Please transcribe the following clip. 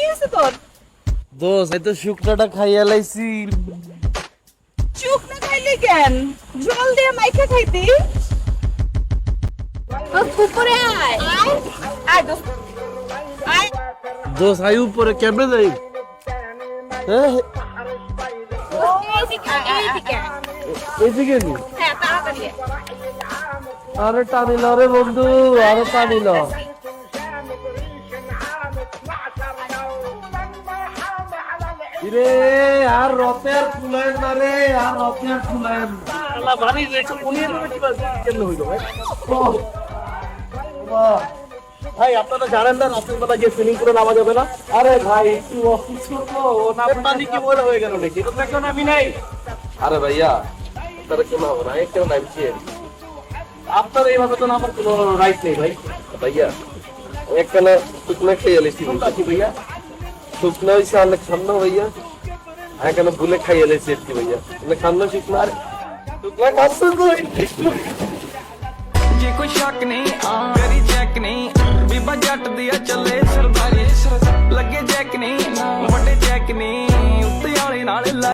হয়েছে তোর? দোষ এই তো শুকনাটা খাইয়া লাইছি। চুপ না খাইলি কেন? জল দিয়ে মাইখা খাইতি। উপরে আয় আয় আয় দোস্ত আয়। দোষ আই উপরে কেমনে যাই? এদিকে নি? হ্যাঁ তাড়াতাড়ি আরে টানিল রে বন্ধু, আরে টানিল। রে আর রতে আর ফুলায়েন না রে, আর রতে আর ফুলায়েন না। আল্লাহ ভারী রেখে পুলিয়ের মধ্যে কেন হইলো ভাই? ভাই আপনারা জানেন না রাতের বেলা গিয়ে সুইমিং পুলে নামা যাবে না? আরে ভাই একটু অসুস্থ তো, না পানি কি মনে হয়ে গেল নাকি? এটা তো এখন আমি নাই। আরে ভাইয়া আপনারা কেন হবে না, কেউ নামছে। আপনার এইভাবে তো আমার কোনো রাইট নেই ভাই। ভাইয়া একখানা শুকনা খেয়ে এলেছি ভাইয়া, শুকনা হয়েছে অনেক সামনে ভাইয়া, এখানে ভুলে খাইয়ে এলেছি আর কি ভাইয়া, অনেক সামনে শুকনা আর শুকনা খাচ্ছে ਜੇ ਕੋਈ ਸ਼ੱਕ ਨਹੀਂ ਮੇਰੀ ਚੈੱਕ ਨਹੀਂ ਬੀਬਾ ਜੱਟ ਦੀ ਆ ਚੱਲੇ